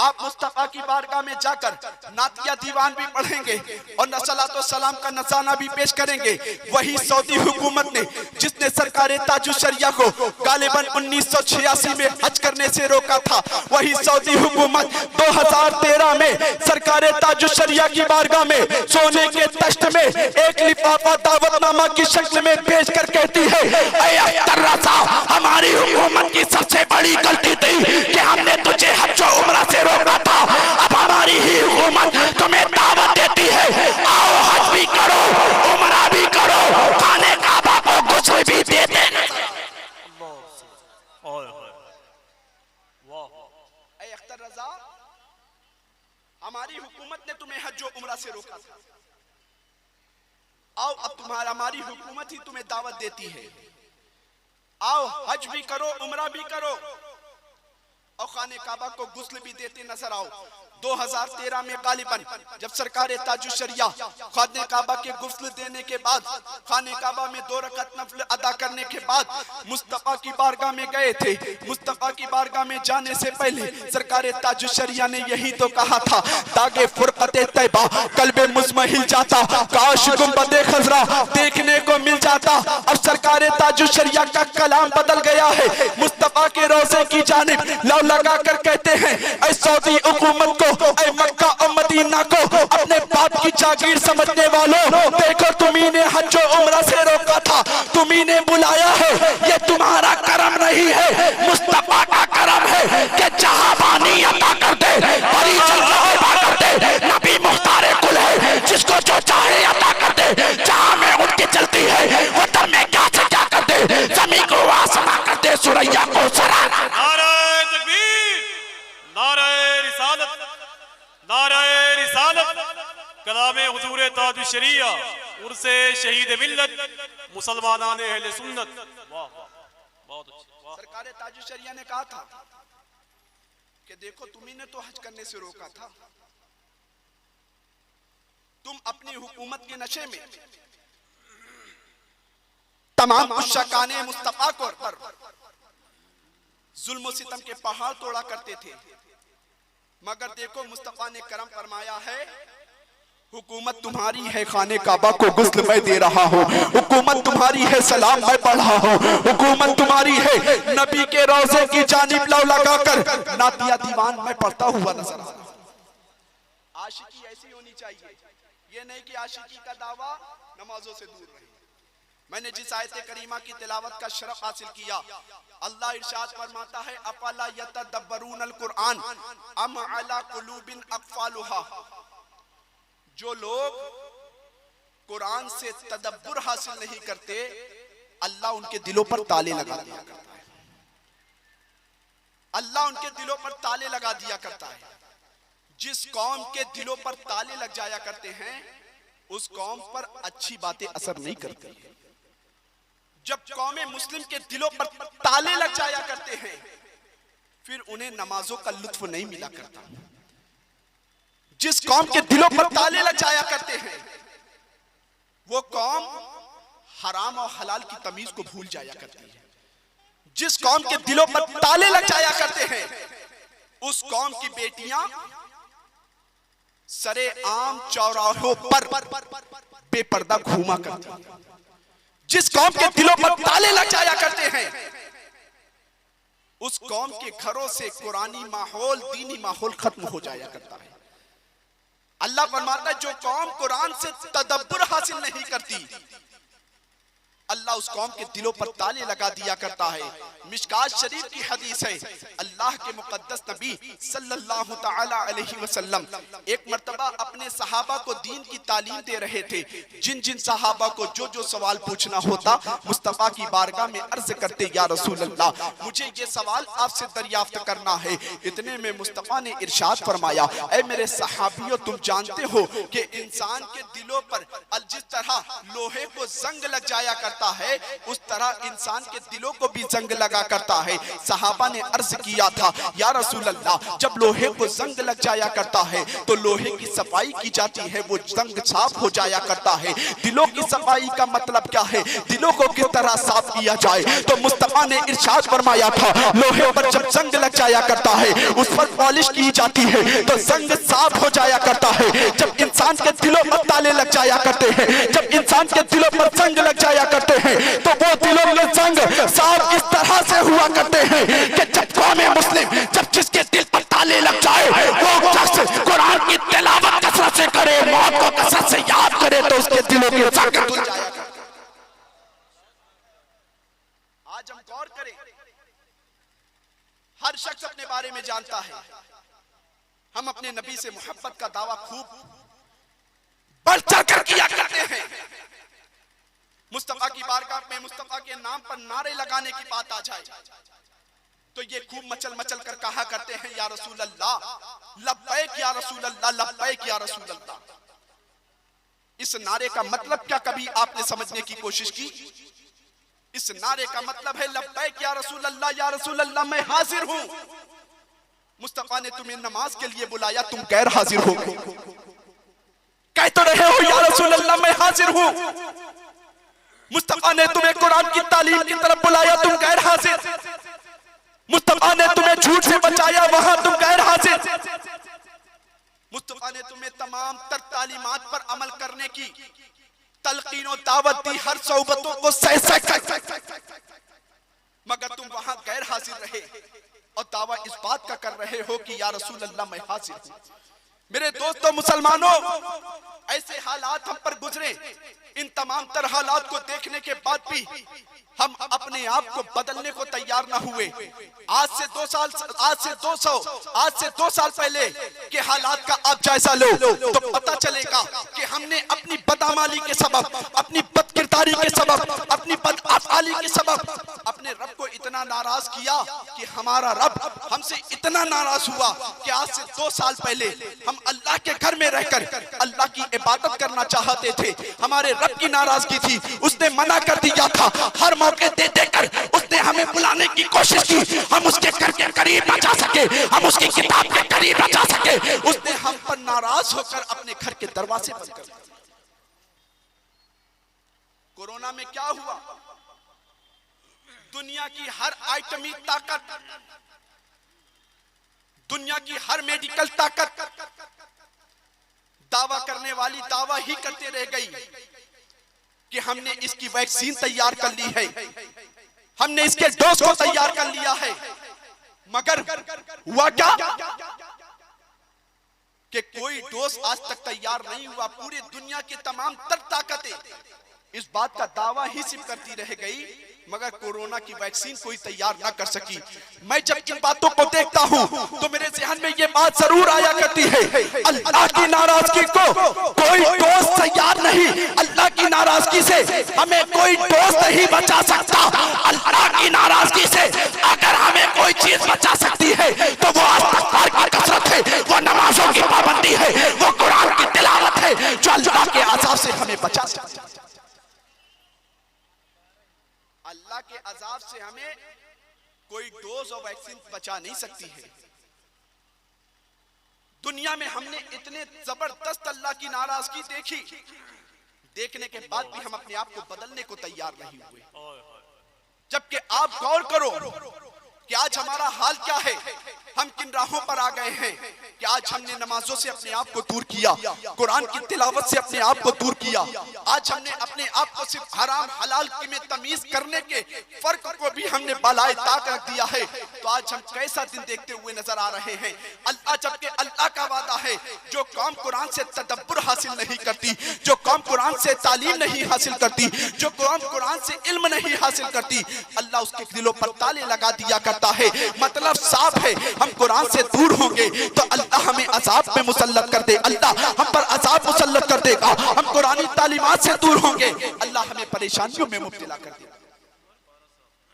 आप मुस्तफा की बारगाह में जाकर नातिया दीवान भी पढ़ेंगे और नसलातो सलाम का नज़ाना भी पेश करेंगे। वही सऊदी हुकूमत ने जिसने सरकार ताजुश्शरिया को गालिबन 1986 में हज करने से रोका था, वही सऊदी हुकूमत 2013 में सरकार ताजुश्शरिया की बारगाह में सोने के तख्त में एक लिफाफा दावतनामा की शक्ल में भेज कर कहती है, ऐ अख्तर रज़ा, हमारी हुकूमत की सबसे बड़ी गलती थी कि हमने तुझे हज और उम्रा से रोका था। अब हमारी ही हुकूमत तुम्हें दावत देती है, आओ हज भी करो, उम्रा भी करो, खाने काबा को गुस्ल भी दे देना। ऐ अख्तर रज़ा, हमारी हुकूमत ने तुम्हें हज और उम्रा से रोका था, आओ अब हमारी हुकूमत ही तुम्हें दावत देती है, आओ हज भी करो, उम्रा भी करो और खाने काबा को गुस्ल भी देते नजर आओ। 2013 में गालिबन जब सरकार ताजुश्शरिया खाने काबा के गुस्ल देने के बाद, खाने काबा में 2 रकात नफल अदा करने के बाद मुस्तफा की बारगाह में गए थे। मुस्तफा की बारगाह में जाने से पहले सरकार ताजुश्शरिया ने यही तो कहा था, दागे फुरकते तैबा कल्बे मुज़महिल जाता, काश गुंबदे खज़रा देखने को मिल जाता। और सरकार ताजुश्शरिया का कलाम बदल गया है। मुस्तफा के रोज़े की जानिब लौ लगा कर कहते हैं, ऐ सऊदी हुकूमत को, ऐ मक्का और मदीना को अपने बाप की जागीर समझने वालों, देखो तुम्ही ने हज और उम्रा से रोका था, तुम्ही ने बुलाया है, ये तुम्हारा करम नहीं है, मुस्तफा का करम है कि जहां बानी अता कर दे, बड़ी जल्द कर दे। नबी मुख्तार कुल है, जिसको जो चाहे अता कर दे, जहां में उनकी चलती है वो तब में क्या से क्या कर दे, जमीन को आसमां कर दे, सुरैया को सरारा। नारे तकबीर, नारे रिसालत, नारे रिसालत, कलामे हुजूर ताजुश्शरिया, उर्से शहीद मिल्लत, मुसलमानाने अहले सुन्नत। वाह वाह, बहुत अच्छा। सरकार ताजुश्शरिया ने कहा था कि देखो तुम्ही ने तो हज करने से रोका था, तुम अपनी हुकूमत के नशे में तमाम मुश्किलाने मुस्तफा को पर जुल्म सितम के पहाड़ तोड़ा करते थे। मगर देखो मुस्तफा ने करम फरमाया है, हुकूमत तुम्हारी है, खाने काबा को गुस्ल मैं दे रहा हूँ, हुकूमत तुम्हारी है, सलाम मैं पढ़ रहा हूँ, हुकूमत तुम्हारी है, नबी के रोज़े की जानिब लौ लगाकर नातिया दीवान मैं पढ़ता हुआ नजर आ रहा हूँ। आशिकी ऐसी होनी चाहिए, ये नहीं कि आशिकी का दावा नमाजों से दूर रहे। मैंने जिस आयत करीमा की तिलावत का शरफ हासिल किया, अल्लाह इरशाद फरमाता है, अफला यतदब्बरून अल कुरआन अम अला कुलूबिन अक़फ़ालुहा। जो लोग कुरान से तदब्बुर हासिल नहीं करते, अल्लाह उनके दिलों पर ताले लगा दिया करता है। अल्लाह उनके दिलों पर ताले लगा दिया करता है। जिस कौम के दिलों पर ताले लग जाया करते हैं, उस कौम पर अच्छी बातें असर नहीं करती। जब कौमे मुस्लिम के दिलों पर ताले लग जाया करते हैं, फिर उन्हें नमाजों का लुत्फ नहीं मिला करता। जिस कौम के दिलों पर ताले लग जाया करते हैं, वो कौम हराम और हलाल की तमीज को भूल जाया करती है। जिस कौम के दिलों पर ताले लग जाया करते हैं, उस कौम की बेटियां सरे आम चौराहों पर बेपर्दा घूमा करती हैं। जिस कौम के दिलों पर ताले लग जाया करते हैं, उस कौम के घरों से कुरानी माहौल, दीनी माहौल खत्म हो जाया करता है। अल्लाह फरमाता है, जो कौम कुरान से तदब्बुर हासिल नहीं करती, अल्लाह उस कौम के दिलों पर ताले लगा दिया करता है। मिशकात शरीफ की हदीस है, अल्लाह के मुकद्दस नबी सल्लल्लाहु तआला अलैहि वसल्लम एक मर्तबा अपने सहाबा को दीन की तालीम दे रहे थे। जिन जिन सहाबा को जो जो सवाल पूछना होता मुस्तफा की बारगाह में अर्ज करते, या रसूल अल्लाह मुझे ये सवाल आपसे दरियाफ्त करना है। इतने में मुस्तफा ने इरशाद फरमाया, ऐ मेरे सहाबियों, तुम जानते हो कि इंसान के दिलों पर जिस तरह लोहे को जंग लग जाया करता है, उस तरह इंसान के दिलों को भी जंग लगा करता है। सहाबा ने अर्ज किया था, या रसूल अल्लाह जब लोहे को जंग लग जाया करता है तो लोहे की सफाई की जाती है, वो जंग साफ हो जाया करता है। दिलों की सफाई का मतलब क्या है? दिलों को किस तरह साफ किया जाए? तो मुस्तफा ने इरशाद फरमाया था, लोहे पर जब जंग लग जाया करता है, उस पर पॉलिश की जाती है तो जंग साफ हो जाया करता है। जब इंसान के दिलों पर ताले लग जाया करते हैं, जब इंसान के दिलों पर जंग लग जाया करते हैं, तो वो दिलों में जंग साफ इस तरह से हुआ करते हैं कि जब कौम मुस्लिम जब जिसके दिल पर ताले लग जाए वो शख्स कुरान की तिलावत कसरत से करे, मौत को कसरत से याद करे, तो उसके दिलों की जंग धुल जाया करती है। आज हम गौर करें, हर शख्स अपने बारे में जानता है। हम अपने नबी से मोहब्बत का दावा खूब बढ़ चढ़ कर किया करते हैं। मुस्तफा की बारगाह में मुस्तफा के नाम पर नारे लगाने की बात आ जाए तो ये खूब मचल मचल कर कहा करते हैं, या रसूल अल्लाह लब्बैक या रसूल अल्लाह, लब्बैक या रसूल अल्लाह। इस नारे का मतलब क्या कभी आपने समझने की कोशिश की? इस नारे का मतलब है लब्बैक या रसूल अल्लाह, या रसूल अल्लाह मैं हाजिर हूं। मुस्तफा ने तुम्हें नमाज के लिए बुलाया, तुम गैर हाजिर हो। कह तो रहे हो या रसूल अल्लाह मैं हाजिर हूं। मुस्तफा ने तुम्हें कुरान की तालीम की तरफ बुलाया, तुम गैर हाजिर। मुस्तफा ने तुम्हें झूठ से बचाया, वहां तुम गैर हाजिर। मुस्तफा ने तुम्हें तमाम तर तालीमात पर अमल करने की तलकीन और दावत दी, हर सोबतों को सह मगर तुम वहां गैर हाजिर रहे और दावा इस बात का कर रहे हो कि या रसूल अल्लाह मैं हाजिर हूं। मेरे दोस्तों मुसलमानों, ऐसे हालात हम पर गुजरे, इन तमाम तर हालात को देखने के बाद भी हम अपने आप को बदलने को तैयार ना हुए। आज से 2 साल पहले के हालात का आप जायजा लो तो पता चलेगा कि हमने अपनी बदअमली के सबब, अपनी बदकिरदारी के सबब, अपनी बदअफआली के सबब अपने रब को इतना नाराज किया कि हमारा रब हमसे इतना नाराज हुआ कि आज से 2 साल पहले हम अल्लाह के घर में रहकर अल्लाह की इबादत करना चाहते थे। हमारे रब की नाराजगी थी, उसने मना कर दिया था। हर मौके दे देकर उसने हमें बुलाने की कोशिश की, हम उसके घर के करीब न जा सके, हम उसकी किताब के करीब न जा सके। उसने हम पर नाराज होकर अपने घर के दरवाजे बंद कर दिए। कोरोना में क्या हुआ? दुनिया की हर आइटमी ताकत, दुनिया की हर मेडिकल ताकत दावा करने वाली दावा ही करते रह गई कि हमने इसकी वैक्सीन तैयार कर ली है, हमने इसके डोज को तैयार कर लिया है। मगर हुआ क्या कि कोई डोज आज तक तैयार नहीं हुआ। पूरी दुनिया की तमाम तर ताकतें इस बात का दावा ही सिर्फ करती रह गई, मगर कोरोना की वैक्सीन कोई तैयार ना कर सकी। मैं जब इन बातों को देखता हूं तो मेरे ज़हन में ये बात जरूर आया करती है, अल्लाह की नाराजगी को कोई डोज तैयार नहीं, अल्लाह की नाराजगी से हमें कोई डोज नहीं बचा सकता। अल्लाह की नाराजगी से अगर हमें कोई चीज बचा सकती है तो वो इस्तिग़फ़ार की कसरत है, वो नमाजों की पाबंदी है, वो कुरान की तिलावत है, जो अल्लाह के अज़ाब से हमें बचा सकती है। अल्लाह के अजाब से हमें कोई डोज और वैक्सीन बचा नहीं सकती है। दुनिया में हमने इतने जबरदस्त अल्लाह की नाराजगी देखी, देखने के बाद भी हम अपने आप को बदलने को तैयार नहीं हुए। जबकि आप गौर करो कि आज हमारा हाल क्या है, हम किन राहों पर आ गए हैं कि आज हमने नमाजों से अपने आप को दूर किया, कुरान की तिलावत से अपने आप को दूर किया। आज हमने अपने आप को सिर्फ हराम हलाल में तमीज करने के फर्क को भी हमने बालाए ताक रख दिया है। तो आज हम कैसा दिन देखते हुए नजर आ रहे हैं। अल्लाह, जबकि अल्लाह का वादा है, जो कौम कुरान से तदब्बुर हासिल नहीं करती, जो कौम कुरान से तालीम नहीं हासिल करती, जो कौम कुरान से इल्म नहीं हासिल करती, अल्लाह उसके दिलों पर ताले लगा दिया करता है। मतलब साफ है, हम कुरान से दूर होंगे तो अल्लाह हमें अज़ाब में मुसल्लत कर दे, अल्लाह हम पर अज़ाब मुसल्लत कर देगा। हम कुरानी तालीमात से दूर होंगे, अल्लाह हमें परेशानियों में मुब्तला कर देगा।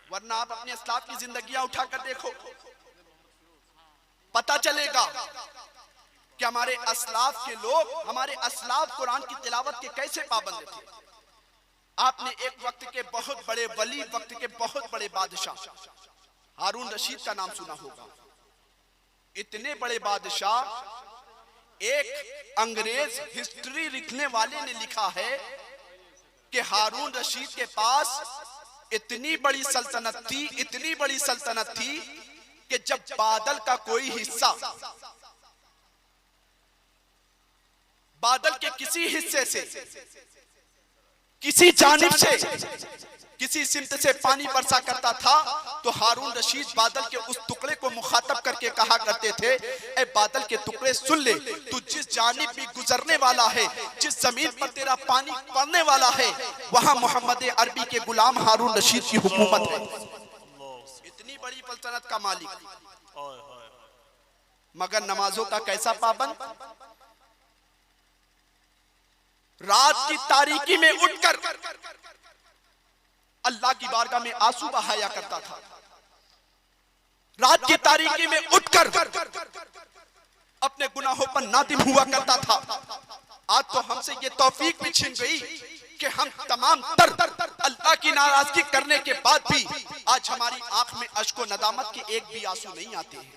वरना आप अपने अस्लाफ की जिंदगियां उठाकर देखो, पता चलेगा कि हमारे अस्लाफ के लोग, हमारे अस्लाफ कुरान की तिलावत के कैसे पाबंद थे। आपने एक वक्त के बहुत बड़े वली, वक्त के बहुत बड़े बादशाह हारून रशीद का नाम सुना होगा। इतने बड़े बादशाह, एक अंग्रेज हिस्ट्री लिखने वाले ने लिखा है कि हारून रशीद के पास इतनी बड़ी सल्तनत थी, इतनी बड़ी सल्तनत थी कि जब बादल का कोई हिस्सा, बादल के किसी हिस्से से, किसी जानिब से, किसी सिमत से पानी बरसा करता था तो हारून रशीद बादल के उस टुकड़े को मुखातब करके कहा करते थे, ए बादल के टुकड़े सुन ले, तू जिस जानिब भी गुजरने वाला है, जिस जमीन पर तेरा पानी पड़ने वाला है, वहां मोहम्मद अरबी के गुलाम हारून रशीद की हुकूमत है। इतनी बड़ी सल्तनत का मालिक, मगर नमाजों का कैसा पाबंद। रात की तारीकी में उठकर अल्लाह की बारगाह में आंसू बहाया करता था। रात की तारीकी में उठकर अपने गुनाहों पर नादिम हुआ करता था। आज तो हमसे ये तौफीक भी छिन गई कि हम तमाम तर अल्लाह की नाराजगी करने के बाद भी आज हमारी आंख में अश्को नदामत के एक भी आंसू नहीं आते हैं।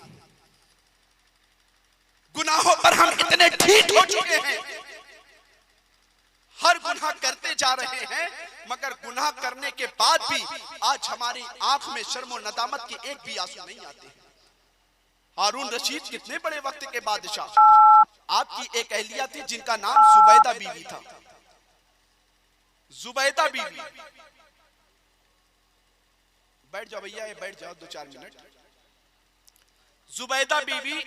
गुनाहों पर हम इतने ठीक हो चुके हैं, हर गुनाह करते जा रहे हैं, मगर गुनाह करने के बाद भी आज हमारी आंख में शर्म और नदामत के एक भी आंसू नहीं आते हैं। हारून रशीद कितने बड़े वक्त के बादशाह। आपकी एक अहलिया थी जिनका नाम जुबैदा बीवी था। जुबैदा बीवी, बैठ जाओ भैया, ये बैठ जाओ 2-4 मिनट। जुबैदा बीवी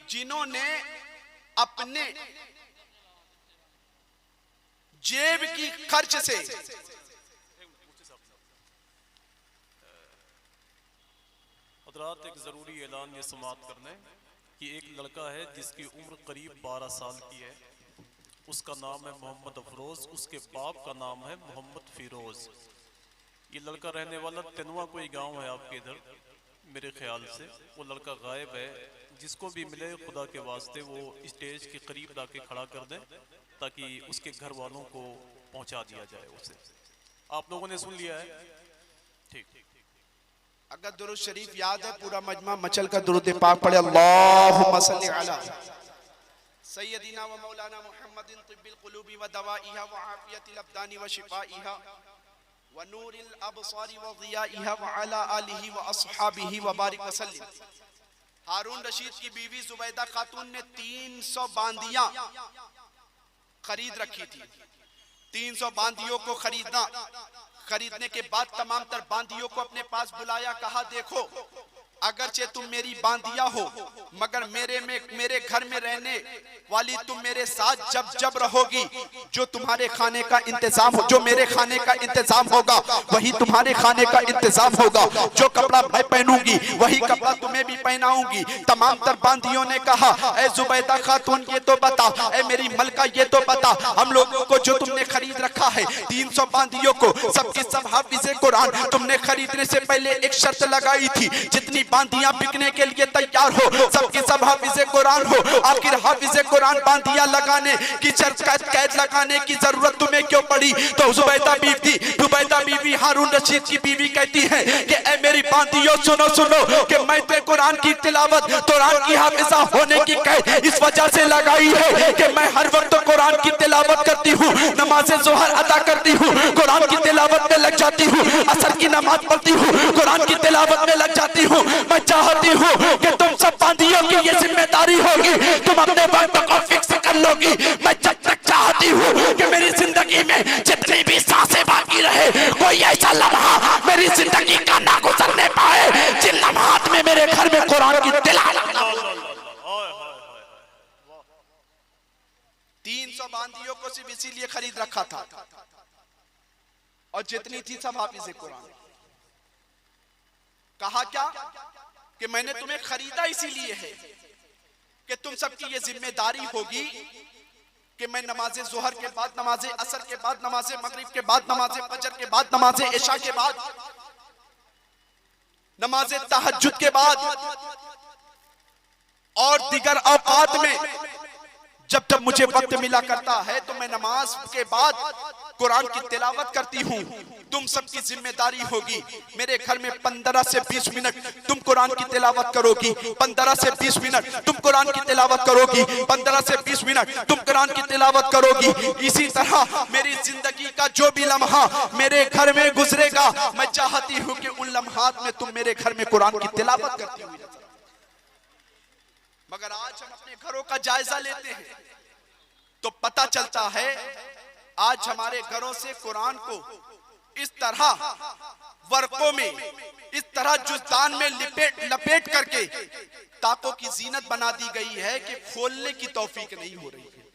जिन्होंने अपने जेब की खर्च से हज़रात, एक जरूरी ऐलान ये समाप्त करने कि एक लड़का है जिसकी उम्र करीब 12 साल की है। उसका नाम है मोहम्मद अफरोज, उसके बाप का नाम है मोहम्मद फिरोज। ये लड़का रहने वाला तेनुआ कोई गांव है आपके इधर मेरे ख्याल से। वो लड़का गायब है। जिसको भी मिले खुदा के वास्ते वो स्टेज के करीब लाके खड़ा कर दें ताकि उसके घर वालों को पहुंचा दिया जाए उसे। आप लोगों ने सुन लिया है? ठीक। अगर दुरूद शरीफ याद है, पूरा मजमा मचल कर दुरूद पाक पढ़े। अल्लाहुम्मा सल्ली अला सय्यदिना व मौलाना मुहम्मदिन तिब्बिल कुलूबि व दवाइहा व आफियतिल अब्दानी व शिफाइहा व नूरिल अबसारी व ज़ियाइहा व अला आलिहि व अस्हाबिहि व बारिक व सल्लिम। हारून रशीद की बीवी जुबैदा खातून ने 300 बांदियां खरीद रखी थी। 300 बांदियों को खरीदने के बाद तमाम तर बांदियों को अपने पास बुलाया, कहा देखो अगरचे तुम मेरी बांदिया हो, मगर मेरे घर में रहने वाली तुम मेरे साथ जब रहोगी, जो तुम्हारे खाने का इंतजाम हो, जो मेरे खाने का इंतजाम होगा वही तुम्हारे खाने का इंतजाम होगा। जो कपड़ा मैं पहनूंगी वही कपड़ा तुम्हें भी पहनाऊंगी। तमाम तर बांदियों ने कहा, ए जुबैदा खातून ये तो बता, ए मेरी मलका ये तो बता, हम लोगों को जो तुमने खरीद रखा है 300 बांदियों को, सबके सब हाफिज़े कुरान, तुमने खरीदने से पहले एक शर्त लगाई थी, जितनी बांदियां बिकने के लिए तैयार हो सबके सब हाफिज़े कुरान हो। आखिर हाफिज़े कुरान बांदियां लगाने की शर्त कैद लगाने की जरूरत तुम्हें क्यों पड़ी? तो जुबैदा बीवी हारून रशीद की बीवी कहती है कि ए मेरी बांदियों सुनो कि मैं तो कुरान की तिलावत, कुरान की हाफिज़ा होने की कैद इस वजह से लगाई है कि मैं हर वक्त कुरान की तिलावत करती हूँ, नमाज़े ज़ोहर अदा करती हूँ, कुरान की तिलावत में लग जाती हूँ, असर की नमाज पढ़ती हूँ, कुरान की तिलावत में लग जाती हूँ, मैं चाहती हूँ कि तुम सब बांदियों की ये जिम्मेदारी होगी, तुम अपने वक्त को फिक्स कर लोगी। मैं जब तक चाहती हूँ कि मेरी जिंदगी में जितनी भी सांसें बाकी रहे, कोई ऐसा लम्हा मेरी जिंदगी का ना गुजरने पाए जिन लम्हात में मेरे घर में कुरान की तिलावत ना हो। 300 बांदियों को सिर्फ इसीलिए खरीद रखा था, और जितनी थी सब हाफिज़े कुरान। कहा क्या कि मैंने तुम्हें खरीदा इसीलिए है कि तुम सबकी ये जिम्मेदारी होगी कि मैं नमाज़े ज़ोहर के बाद, नमाज़े असर के बाद, नमाज़े मगरिब के बाद, नमाज़े फजर के बाद, नमाज़े इशा के बाद, नमाज़े तहज्जुद के बाद और दीगर औकात में जब जब मुझे वक्त मिला करता है तो मैं नमाज के बाद कुरान की तिलावत करती हूँ। तुम सबकी जिम्मेदारी होगी, मेरे घर में 15 से 20 मिनट तुम कुरान की तिलावत करोगी, 15 से 20 मिनट तुम कुरान की तिलावत करोगी, 15 से 20 मिनट तुम कुरान की तिलावत करोगी। इसी तरह मेरी जिंदगी का जो भी लम्हा मेरे घर में गुजरेगा, मैं चाहती हूँ कि उन लम्हात में तुम मेरे घर में कुरान की तिलावत करती हुई। मगर आज हम अपने घरों का जायजा लेते हैं तो पता चलता है आज हमारे घरों से कुरान को इस तरह वर्कों में, इस तरह जुज़दान में लपेट करके ताकों की जीनत बना दी गई है कि खोलने की तौफीक नहीं हो रही है।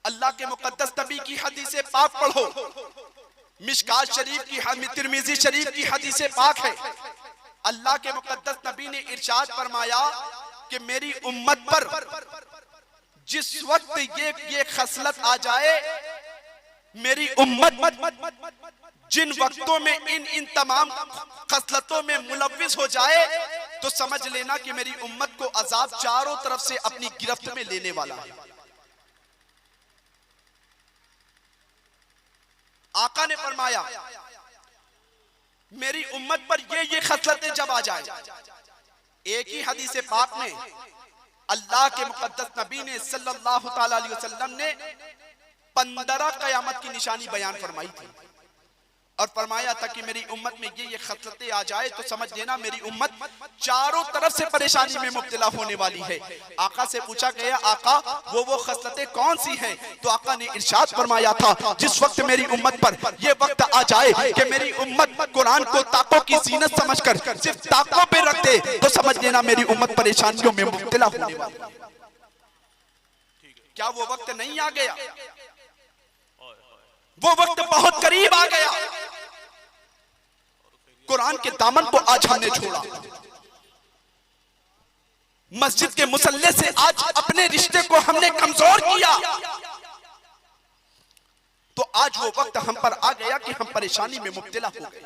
अल्लाह के मुकद्दस नबी की हदीस पाक पढ़ो, मिशकात शरीफ की, तिरमिजी शरीफ की हदीस पाक है। अल्लाह के मुकद्दस नबी ने इरशाद फरमाया कि मेरी उम्मत पर जिस वक्त ये खसलत आ जाए, मेरी उम्मत जिन वक्तों में इन तमाम खसलतों में मुलव्विस हो जाए तो समझ लेना कि मेरी उम्मत को अजाब चारों तरफ से अपनी गिरफ्त में लेने वाला है। आका ने फरमाया मेरी उम्मत पर ये खसलतें जब आ जाए, एक ही हदीस पाक में अल्लाह के मुकद्दस नबी ने सल्लल्लाहु ताला अलैहि वसल्लम ने 15 कयामत की निशानी बयान फरमाई थी और फरमाया था कि मेरी उम्मत में ये खसलतें आ जाए तो समझ लेना मेरी उम्मत चारों तरफ से परेशानी में मुब्तला होने वाली है। आका से पूछा गया, आका वो खसलतें कौन सी हैं? तो आका ने इरशाद फरमाया था जिस वक्त मेरी उम्मत पर ये वक्त आ जाए कि मेरी उम्मत कुरान को ताकों की जीनत समझकर सिर्फ ताकों पे रख दे तो समझ लेना मेरी उम्मत परेशानियों में मुब्तला होने वाली है। क्या वो वक्त नहीं आ गया? वो वक्त बहुत करीब आ गया। कुरान के दामन को आज हमने छोड़ा, मस्जिद के मुसल्ले से आज अपने रिश्ते को हमने कमजोर किया, तो आज वो वक्त हम पर आ गया कि हम परेशानी में मुब्तला हो गए।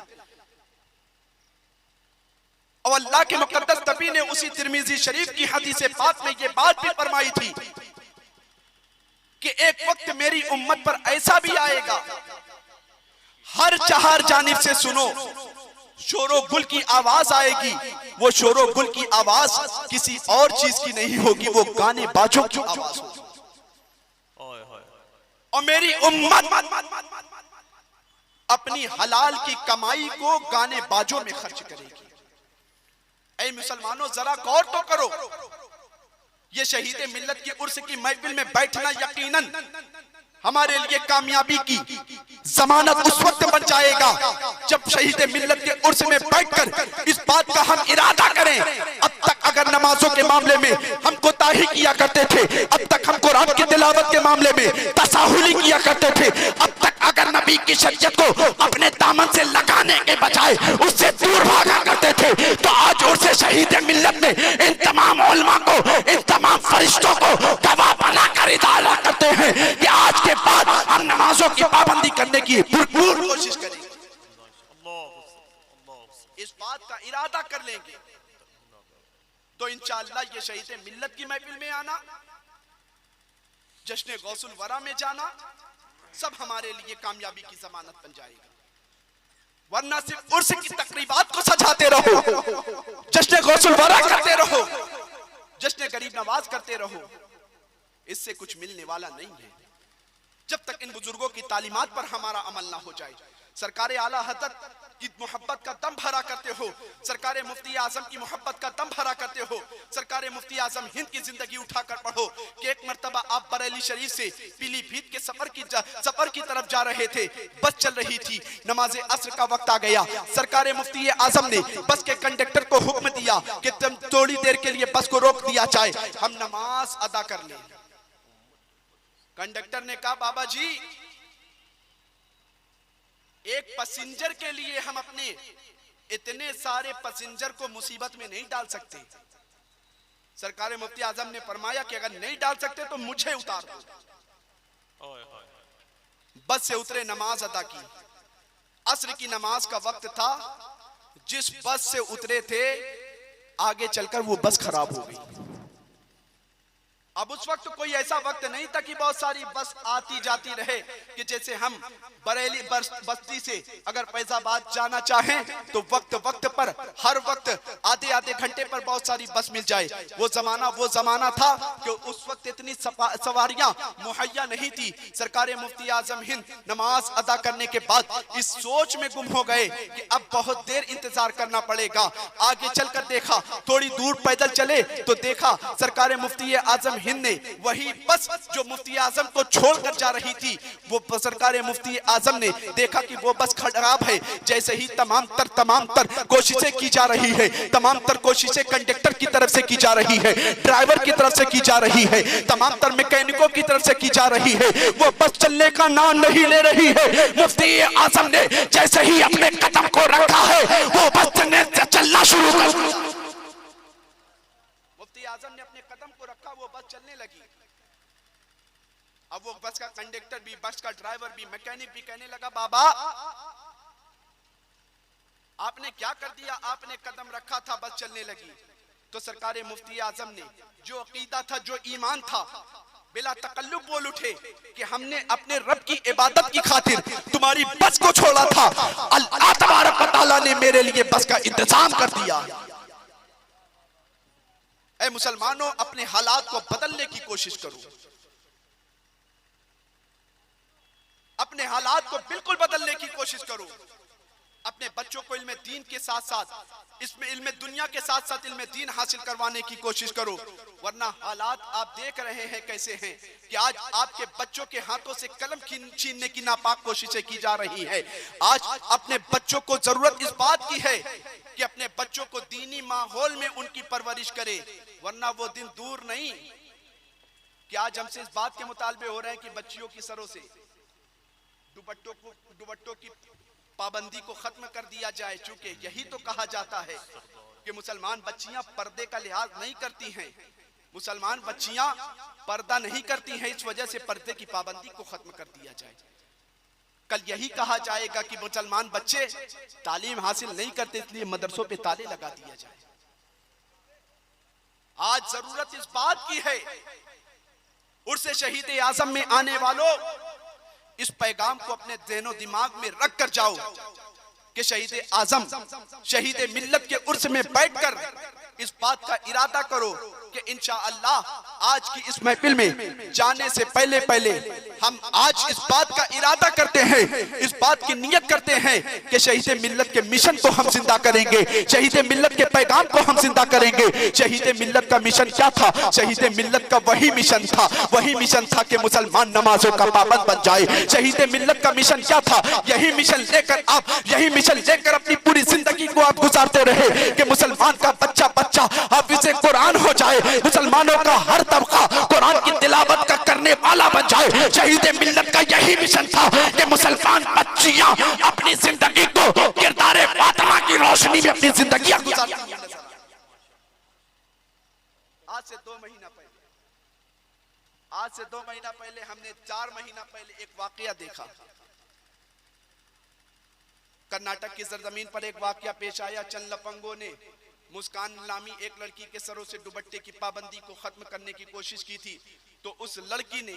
और अल्लाह के मुकद्दस नबी ने उसी तिरमिजी शरीफ की हदीस पाक में ये बात भी फरमाई थी कि एक वक्त मेरी उम्मत पर ऐसा भी आएगा, हर चार जानिब से सुनो शोरो गुल की आवाज आएगी। वो शोरो गुल की आवाज किसी और चीज की नहीं होगी, वो गाने बाजों की आवाज होगी। और मेरी उम्मत अपनी हलाल की कमाई को गाने बाजों में खर्च करेगी। ऐ मुसलमानों जरा गौर तो करो, ये शहीद मिल्लत की उर्स की महफिल में बैठना यकीनन हमारे लिए कामयाबी की जमानत उस वक्त बन जाएगा जब शहीद मिल्लत के उर्स में बैठकर इस बात का हम इरादा करें। अब तक अगर नमाजों के मामले में हम कोताही किया करते थे, अब तक हम कुरान की तिलावत के मामले में तसाहुली किया करते थे, अब तक अगर नबी की शरीयत को अपने दामन से लगाने के बजाय उससे दूर भागा करते थे, तो आज उर्स शहीद मिल्लत में इन तमाम उलमा को, इन तमाम फरिश्तों को गवाह बनाकर इदारा करते हैं कि आज के बाद हम नमाजों की पाबंदी करने की भरपूर कोशिश करेंगे। इस बात का इरादा कर लेंगे तो इंशाअल्लाह ये शहीद मिल्लत की महफिल में आना, जश्न गौसुल वरा में जाना, सब हमारे लिए कामयाबी की जमानत बन जाएगा। वरना सिर्फ उर्स की तकरीबात को सजाते रहो, जश्न गौसुल वरा करते रहो, जश्न गरीब नवाज करते रहो, इससे कुछ मिलने वाला नहीं है जब तक इन बुजुर्गों की तालीमात पर हमारा अमल ना हो जाए। सरकार आला हज़रत की मोहब्बत का दम भरा करते हो, सरकार मुफ्ती आजम की मोहब्बत का दम भरा करते हो, सरकार मुफ्ती आजम हिंद की जिंदगी उठाकर पढ़ो कि एक मर्तबा आप बरेली शरीफ से पीलीभीत के सफर की तरफ जा रहे थे, बस चल रही थी, नमाज असर का वक्त आ गया, सरकार मुफ्ती आजम ने बस के कंडक्टर को हुक्म दिया कि तुम थोड़ी देर के लिए बस को रोक दिया जाए, हम नमाज अदा कर लें। कंडक्टर ने कहा बाबा जी एक पैसेंजर के लिए हम अपने इतने सारे पैसेंजर को मुसीबत में नहीं डाल सकते। सरकार मुफ्ती आजम ने फरमाया कि अगर नहीं डाल सकते तो मुझे उतार दो। बस से उतरे, नमाज अदा की, असर की नमाज का वक्त था, जिस बस से उतरे थे आगे चलकर वो बस खराब हो गई। अब उस वक्त कोई ऐसा वक्त नहीं था कि बहुत सारी बस आती जाती रहे कि जैसे हम बरेली बस्ती से अगर फैजाबाद जाना चाहें तो वक्त पर हर वक्त आधे आधे घंटे पर बहुत सारी बस मिल जाए। वो जमाना था कि उस वक्त इतनी सवारियां मुहैया नहीं थी। सरकार मुफ्ती आजम हिंद नमाज अदा करने के बाद इस सोच में गुम हो गए कि अब बहुत देर इंतजार करना पड़ेगा। आगे चलकर देखा, थोड़ी दूर पैदल चले तो देखा सरकार मुफ्ती आजम हिंद ने वही बस जो मुफ्ती आजम को छोड़कर जा रही थी, वो सरकार मुफ्ती आजम ने देखा कि वो बस खराब है। जैसे ही तमाम तर कोशिशें की जा रही है, तमाम तर कोशिशें कंडक्टर की तरफ से की जा रही है, ड्राइवर की तरफ से की जा रही है, तमाम तर मैकेनिकों की तरफ से की जा रही है, वो बस चलने का नाम नहीं ले रही है। मुफ्ती आजम ने जैसे ही अपने कदम को रखा है वो बस चलना शुरू कर दिया। मुफ्ती आजम ने अपने कदम को रखा, वो बस चलने लगी। अब वो बस का कंडक्टर भी, बस का ड्राइवर भी, मैकेनिक भी कहने लगा बाबा आपने क्या कर दिया, आपने कदम रखा था बस चलने लगी। तो सरकार मुफ्ती आजम ने जो अकीदा था, जो ईमान था, बिला तकल्लुफ बोल उठे कि हमने अपने रब की इबादत की खातिर तुम्हारी बस को छोड़ा था, अल्लाह तबारक व तआला ने मेरे लिए बस का इंतजाम कर दिया। ऐ मुसलमानों, अपने हालात को बदलने की कोशिश करो, अपने हालात को बिल्कुल बदलने की कोशिश करो। अपने बच्चों को इल्म दीन के साथ साथ इसमें इल्म दुनिया के साथ साथ इल्म दीन हासिल करवाने की कोशिश करो, वरना हालात आप देख रहे हैं कैसे हैं कि आज आपके बच्चों के हाथों से कलम छीनने की नापाक कोशिशें की जा रही है। आज अपने बच्चों को जरूरत इस बात की है कि अपने बच्चों को दीनी माहौल में उनकी परवरिश करे, वरना वो दिन दूर नहीं कि आज हमसे इस बात के मुतालबे हो रहे हैं कि बच्चियों की सरों से दुपट्टों की पाबंदी को खत्म कर दिया जाए। चूंकि यही तो कहा जाता है कि मुसलमान बच्चियां पर्दे का लिहाज नहीं करती हैं, मुसलमान बच्चियां पर्दा नहीं करती हैं, इस वजह से पर्दे की पाबंदी को खत्म कर दिया जाए। कल यही कहा जाएगा कि मुसलमान बच्चे तालीम हासिल नहीं करते, इसलिए मदरसों पे ताले लगा दिया जाए। आज जरूरत इस बात की है, उर्से शहीद आजम में आने वालों इस पैगाम को अपने ज़हनो दिमाग में रख कर जाओ कि शहीद आजम शहीद मिल्लत के उर्स में बैठकर इस बात का इरादा करो कि इंशाअल्लाह आज की इस महफिल में जाने से पहले हम आज इस बात का इरादा करते हैं, इस बात की नियत करते हैं कि शहीद मिल्लत के मिशन को हम जिंदा करेंगे, शहीद मिल्लत के पैगाम को हम जिंदा करेंगे। शहीद मिल्लत का मिशन क्या था? शहीद मिल्लत का वही मिशन था कि मुसलमान नमाजों का पाबंद बन जाए। शहीद मिल्लत का मिशन क्या था? यही मिशन लेकर अपनी पूरी जिंदगी को आप गुजारते रहे कि मुसलमान का बच्चा हाफिज़े कुरान हो जाए, मुसलमानों का हर तबका कुरान की तिलावत का करने वाला बन जाए। शहीद मिल्लत का यही मिशन था कि मुसलमान बच्चियां अपनी जिंदगी को किरदारे फातिमा की रोशनी में अपनी जिंदगी गुजारती हैं। आज से 2 महीना पहले हमने 4 महीना पहले एक वाकया देखा। कर्नाटक की सरजमीन पर एक वाकया पेश आया। चंद लफंगों ने मुस्कान नामी एक लड़की के सरों से दुपट्टे की पाबंदी को खत्म करने की कोशिश की थी, तो उस लड़की ने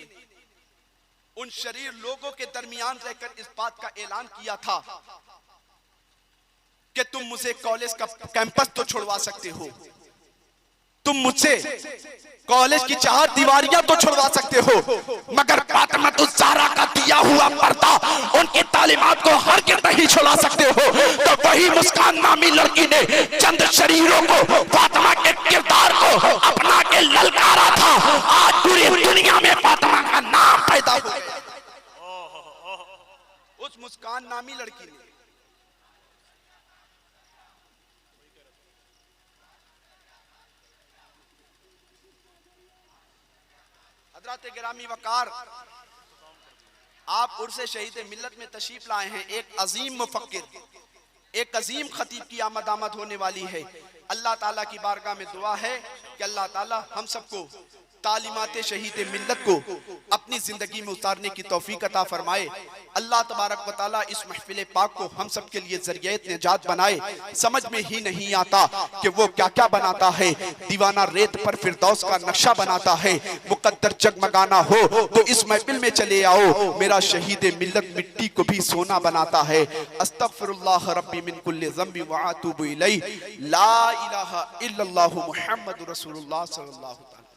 उन शरीर लोगों के दरमियान रहकर इस बात का ऐलान किया था कि तुम मुझे कॉलेज का कैंपस तो छुड़वा सकते हो, तुम मुझसे कॉलेज की 4 दीवारियां तो छुड़वा सकते हो, मगर फातिमा ज़हरा का दिया हुआ पर्दा, उनकी तालीमात को हर गिर नहीं छुड़ा सकते हो। तो वही मुस्कान नामी लड़की ने चंद शरीरों को, फातिमा के किरदार को अपना के ललकारा था। आज पूरी दुनिया में फातिमा का नाम पैदा हो गया उस मुस्कान नामी लड़की ने। हजरत गिरामी वकार, आप उर्से शहीद मिल्लत में तशरीफ लाए हैं। एक अजीम मुफक्किर, एक अजीम खतीब की आमद होने वाली है। अल्लाह ताला की बारगाह में दुआ है कि अल्लाह ताला हम सबको तालीमात शहीद मिल्लत को अपनी जिंदगी में उतारने की तौफीक अता फरमाए। अल्लाह तबारक व तआला इस महफिल पाक को हम सब के लिए ज़रिए निजात बनाए। समझ में ही नहीं आता कि वो क्या क्या बनाता है। दीवाना रेत पर फिरदौस का नक्शा बनाता है। मुकद्दर जगमगाना हो तो इस महफिल में चले आओ। मेरा शहीद मिल्लत मिट्टी को भी सोना बनाता है। अस्तगफिरुल्लाह रब्बी मिन कुल्लि ज़ंबि व अतूबु इलैहि। ला इलाहा इल्लल्लाहु मुहम्मदुर रसूलुल्लाह सल्लल्लाहु अलैहि वसल्लम।